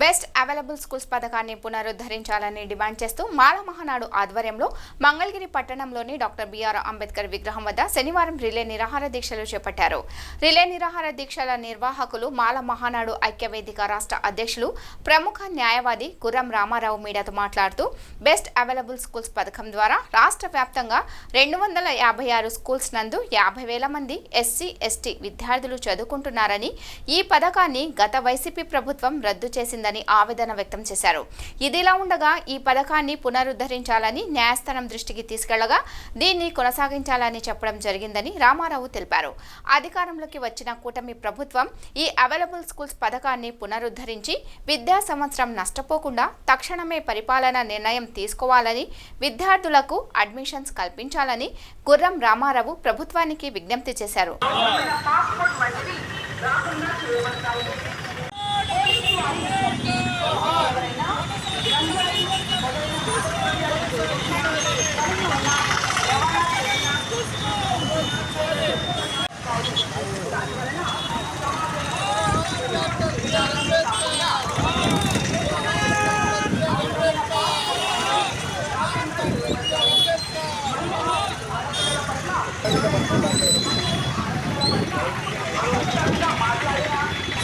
Best available schools పథకాన్ని పునరుద్ధరించాలని demand చేస్తూ మాల మహానాడు ఆధ్వర్యంలో మంగళగిరి పట్టణంలోని డాక్టర్ బిఆర్ అంబేద్కర్ విగ్రహం వద్ద శనివారం రిలే నిరాహార దీక్షలు చేపట్టారు. రిలే నిరాహార దీక్షల నిర్వాహకులు మాల మహానాడు ఐక్యవేదిక రాష్ట్ర అధ్యక్షులు ప్రముఖ న్యాయవాది గుర్రం రామారావు మీడియాతో మాట్లాడుతూ బెస్ట్ అవైలబుల్ స్కూల్స్ పథకం ద్వారా రాష్ట్ర వ్యాప్తంగా 256 స్కూల్స్ నందు 50,000 మంది ఎస్సీ ఎస్టీ విద్యార్థులు చదువుకుంటున్నారని, ఈ పథకాన్ని గత వైసీపీ ప్రభుత్వం రద్దు చేసింది ఆవేదన వ్యక్తం చేశారు. ఇదిలా ఉండగా ఈ పథకాన్ని పునరుద్ధరించాలని న్యాయస్థానం దృష్టికి తీసుకెళ్లగా దీన్ని కొనసాగించాలని చెప్పడం జరిగిందని రామారావు తెలిపారు. అధికారంలోకి వచ్చిన కూటమి ప్రభుత్వం ఈ అవైలబుల్ స్కూల్స్ పథకాన్ని పునరుద్ధరించి విద్యా సంవత్సరం నష్టపోకుండా తక్షణమే పరిపాలన నిర్ణయం తీసుకోవాలని, విద్యార్థులకు అడ్మిషన్స్ కల్పించాలని గుర్రం రామారావు ప్రభుత్వానికి విజ్ఞప్తి చేశారు.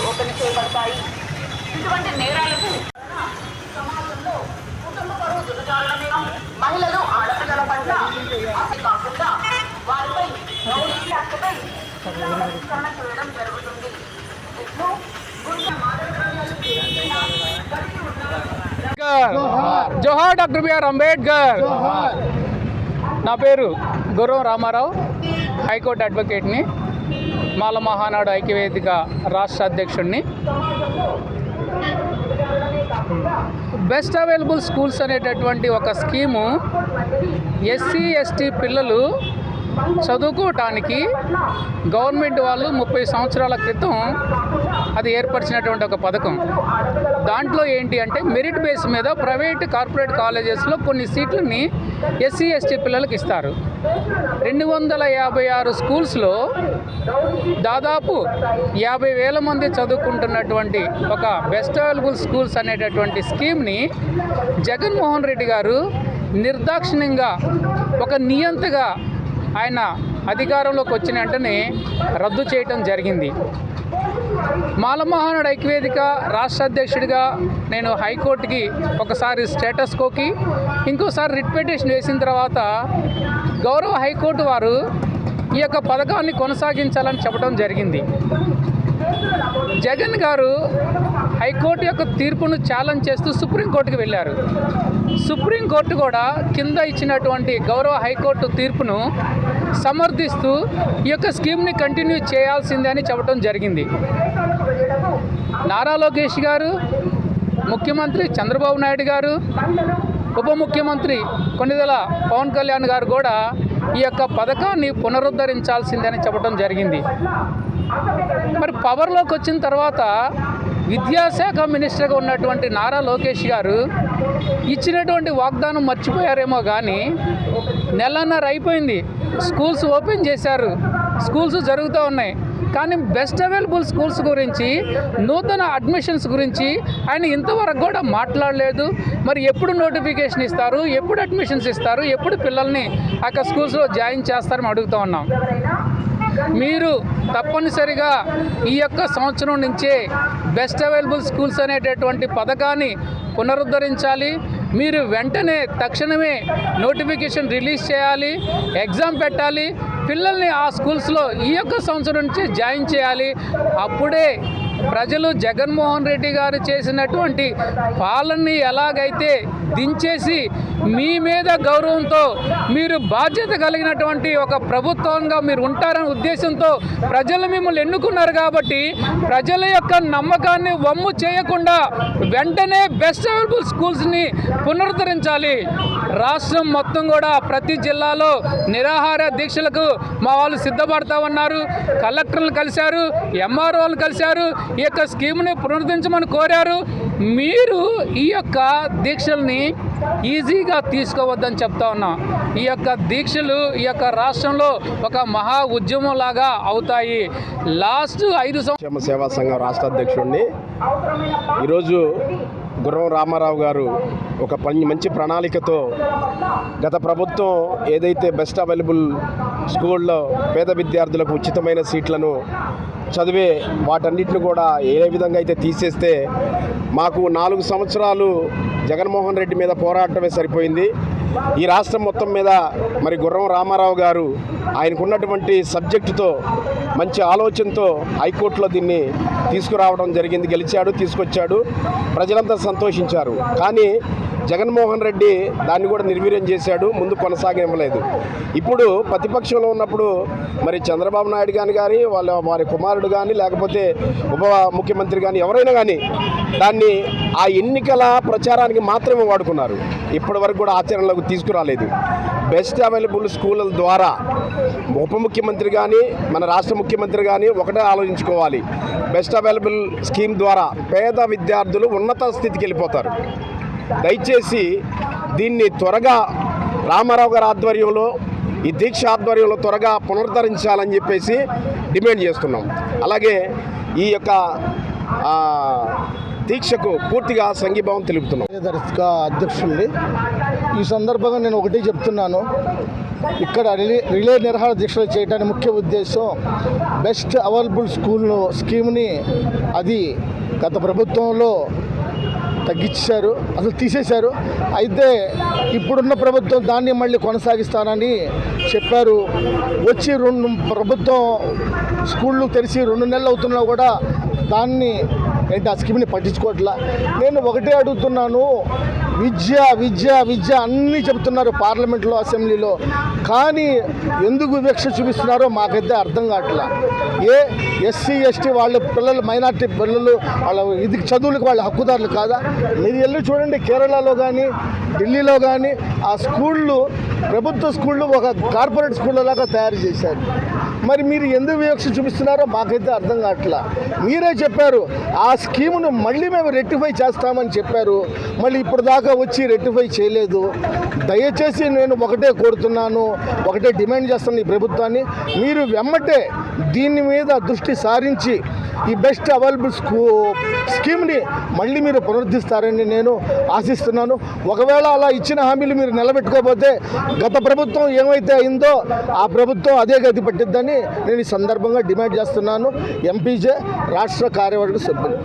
ఓపెన్ చేయబడతాయి. ఇటువంటి నేరాలకు సమాజంలో కుటుంబ పరువు దిగజారడమే మహిళలు ఆడపిల్లల పట్ల కాకుండా వారిపై రౌడీ యాక్ట్పై విచారణ చేయడం జరుగుతుంది. జోహార్ డాక్టర్ బిఆర్ అంబేద్కర్. నా పేరు గుర్రం రామారావు, హైకోర్టు అడ్వకేట్ని, మాల మహానాడు ఐక్యవేదిక రాష్ట్ర అధ్యక్షుడిని. బెస్ట్ అవైలబుల్ స్కూల్స్ అనేటటువంటి ఒక స్కీము ఎస్సీ ఎస్టీ పిల్లలు చదువుకోవటానికి గవర్నమెంట్ వాళ్ళు 30 సంవత్సరాల క్రితం అది ఏర్పరిచినటువంటి ఒక పథకం. దాంట్లో ఏంటి అంటే మెరిట్ బేస్ మీద ప్రైవేట్ కార్పొరేట్ కాలేజెస్లో కొన్ని సీట్లని ఎస్సీ ఎస్టీ పిల్లలకి ఇస్తారు. 256 స్కూల్స్లో దాదాపు 50,000 మంది చదువుకుంటున్నటువంటి ఒక బెస్ట్ అవైలబుల్ స్కూల్స్ అనేటటువంటి స్కీమ్ని జగన్మోహన్ రెడ్డి గారు నిర్దాక్షిణ్యంగా ఒక నియంతగా ఆయన అధికారంలోకి వచ్చిన వెంటనే రద్దు చేయటం జరిగింది. మాల మహానాడు ఐక్యవేదిక రాష్ట్ర అధ్యక్షుడిగా నేను హైకోర్టుకి ఒకసారి స్టేటస్ కోకి, ఇంకోసారి రిట్ పిటిషన్ వేసిన తర్వాత గౌరవ హైకోర్టు వారు ఈ యొక్క పథకాన్ని కొనసాగించాలని చెప్పడం జరిగింది. జగన్ గారు హైకోర్టు యొక్క తీర్పును ఛాలెంజ్ చేస్తూ సుప్రీంకోర్టుకి వెళ్ళారు. సుప్రీంకోర్టు కూడా కింద ఇచ్చినటువంటి గౌరవ హైకోర్టు తీర్పును సమర్థిస్తూ ఈ యొక్క స్కీమ్ని కంటిన్యూ చేయాల్సిందే అని చెప్పడం జరిగింది. నారా లోకేష్ గారు, ముఖ్యమంత్రి చంద్రబాబు నాయుడు గారు, ఉప ముఖ్యమంత్రి కొణిదెల పవన్ కళ్యాణ్ గారు కూడా ఈ యొక్క పథకాన్ని పునరుద్ధరించాల్సిందని చెప్పడం జరిగింది. మరి పవర్లోకి వచ్చిన తర్వాత విద్యాశాఖ మినిస్టర్గా ఉన్నటువంటి నారా లోకేష్ గారు ఇచ్చినటువంటి వాగ్దానం మర్చిపోయారేమో కానీ నెలన్నర అయిపోయింది, స్కూల్స్ ఓపెన్ చేశారు, స్కూల్స్ జరుగుతూ ఉన్నాయి. కానీ బెస్ట్ అవైలబుల్ స్కూల్స్ గురించి, నూతన అడ్మిషన్స్ గురించి ఆయన ఇంతవరకు కూడా మాట్లాడలేదు. మరి ఎప్పుడు నోటిఫికేషన్ ఇస్తారు, ఎప్పుడు అడ్మిషన్స్ ఇస్తారు, ఎప్పుడు పిల్లల్ని ఆ స్కూల్స్లో జాయిన్ చేస్తారని అడుగుతూ ఉన్నాం. మీరు తప్పనిసరిగా ఈ యొక్క సంవత్సరం నుంచే బెస్ట్ అవైలబుల్ స్కూల్స్ అనేటటువంటి పథకాన్ని పునరుద్ధరించాలి. మీరు వెంటనే తక్షణమే నోటిఫికేషన్ రిలీజ్ చేయాలి, ఎగ్జామ్ పెట్టాలి, పిల్లల్ని ఆ స్కూల్స్లో ఈ యొక్క సంవత్సరం నుంచి జాయిన్ చేయాలి. అప్పుడే ప్రజలు జగన్మోహన్ రెడ్డి గారు చేసినటువంటి పాలనని ఎలాగైతే దించేసి మీ మీద గౌరవంతో మీరు బాధ్యత కలిగినటువంటి ఒక ప్రభుత్వంగా మీరు ఉంటారనే ఉద్దేశంతో ప్రజలు మిమ్మల్ని ఎన్నుకున్నారు. కాబట్టి ప్రజల యొక్క నమ్మకాన్ని వమ్ము చేయకుండా వెంటనే బెస్ట్ అవైలబుల్ స్కూల్స్ని పునరుద్ధరించాలి. రాష్ట్రం మొత్తం కూడా ప్రతి జిల్లాలో నిరాహార దీక్షలకు మా వాళ్ళు సిద్ధపడతా ఉన్నారు. కలెక్టర్లు కలిశారు, ఎంఆర్ఓలు కలిశారు, ఈ యొక్క స్కీమ్ని పునరుద్ధరించమని కోరారు. మీరు ఈ యొక్క దీక్షల్ని ఈజీగా తీసుకోవద్దని చెప్తా ఉన్నాం. ఈ యొక్క దీక్షలు ఈ యొక్క రాష్ట్రంలో ఒక మహా ఉద్యమంలాగా అవుతాయి. లాస్ట్ 5 సంక్షేమ సేవా సంఘం రాష్ట్ర అధ్యక్షుడిని. ఈరోజు గుర్రం రామారావు గారు ఒక మంచి ప్రణాళికతో గత ప్రభుత్వం ఏదైతే బెస్ట్ అవైలబుల్ స్కూల్లో పేద విద్యార్థులకు ఉచితమైన సీట్లను చదివే వాటన్నిటిని కూడా ఏ విధంగా అయితే తీసేస్తే మాకు 4 సంవత్సరాలు జగన్మోహన్ రెడ్డి మీద పోరాటమే సరిపోయింది. ఈ రాష్ట్రం మొత్తం మీద మరి గుర్రం రామారావు గారు ఆయనకున్నటువంటి సబ్జెక్టుతో మంచి ఆలోచనతో హైకోర్టులో దీన్ని తీసుకురావడం జరిగింది. గెలిచాడు, తీసుకొచ్చాడు, ప్రజలంతా సంతోషించారు. కానీ జగన్మోహన్ రెడ్డి దాన్ని కూడా నిర్వీర్యం చేశాడు, ముందు కొనసాగివ్వలేదు. ఇప్పుడు ప్రతిపక్షంలో ఉన్నప్పుడు మరి చంద్రబాబు నాయుడు కానీ వారి కుమారుడు కానీ లేకపోతే ఉప ముఖ్యమంత్రి కానీ ఎవరైనా కానీ దాన్ని ఆ ఎన్నికల ప్రచారానికి మాత్రమే వాడుకున్నారు. ఇప్పటి వరకు కూడా ఆచరణలోకి తీసుకురాలేదు. బెస్ట్ అవైలబుల్ స్కూళ్ళ ద్వారా ఉప ముఖ్యమంత్రి కానీ మన రాష్ట్ర ముఖ్యమంత్రి కానీ ఒకటే ఆలోచించుకోవాలి. బెస్ట్ అవైలబుల్ స్కీమ్ ద్వారా పేద విద్యార్థులు ఉన్నత స్థితికి వెళ్ళిపోతారు. దయచేసి దీన్ని త్వరగా రామారావు గారి ఆధ్వర్యంలో ఈ దీక్ష ఆధ్వర్యంలో త్వరగా పునరుద్ధరించాలని చెప్పేసి డిమాండ్ చేస్తున్నాం. అలాగే ఈ యొక్క దీక్షకు పూర్తిగా సంఘీభావం తెలుపుతున్నాం. అధ్యక్షుల్ని ఈ సందర్భంగా నేను ఒకటి చెప్తున్నాను. ఇక్కడ రిలే నిరాహార దీక్షలు చేయడానికి ముఖ్య ఉద్దేశం బెస్ట్ అవైలబుల్ స్కీమ్ని అది గత ప్రభుత్వంలో తగ్గించారు, అసలు తీసేశారు. అయితే ఇప్పుడున్న ప్రభుత్వం దాన్ని మళ్ళీ కొనసాగిస్తానని చెప్పారు. వచ్చి ప్రభుత్వం స్కూళ్ళు తెరిచి 2 నెలలు అవుతున్నా కూడా దాన్ని ఆ స్కీమ్ని పట్టించుకోవట్లా. నేను ఒకటే అడుగుతున్నాను, విద్య విద్య విద్య అన్నీ చెబుతున్నారు పార్లమెంట్లో, అసెంబ్లీలో, కానీ ఎందుకు వివక్ష చూపిస్తున్నారో మాకైతే అర్థం కావట్లా. ఎస్సీ ఎస్టీ వాళ్ళ పిల్లలు, మైనార్టీ పిల్లలు వాళ్ళ ఇది చదువులకు వాళ్ళ హక్కుదారులు కాదా? మీరు వెళ్ళి చూడండి, కేరళలో కానీ ఢిల్లీలో కానీ ఆ స్కూళ్ళు ప్రభుత్వ స్కూళ్ళు ఒక కార్పొరేట్ స్కూళ్ళలాగా తయారు చేశారు. మరి మీరు ఎందుకు వివక్ష చూపిస్తున్నారో మాకైతే అర్థం కావట్లా. మీరే చెప్పారు ఆ స్కీమును మళ్ళీ మేము రెక్టిఫై చేస్తామని చెప్పారు, మళ్ళీ ఇప్పుడు దాకా వచ్చి రెక్టిఫై చేయలేదు. దయచేసి నేను ఒకటే కోరుతున్నాను, ఒకటే డిమాండ్ చేస్తాను ఈ ప్రభుత్వాన్ని, మీరు వెమ్మటే దీని మీద దృష్టి సారించి ఈ బెస్ట్ అవైలబుల్ స్కీమ్ని మళ్ళీ మీరు పునరుద్ధరిస్తారని నేను ఆశిస్తున్నాను. ఒకవేళ అలా ఇచ్చిన హామీలు మీరు నిలబెట్టుకోకపోతే గత ప్రభుత్వం ఏమైతే అయిందో ఆ ప్రభుత్వం అదే గతి పట్టిద్దని నేను ఈ సందర్భంగా డిమాండ్ చేస్తున్నాను. ఎంపీజే రాష్ట్ర కార్యవర్గ సభ్యులు.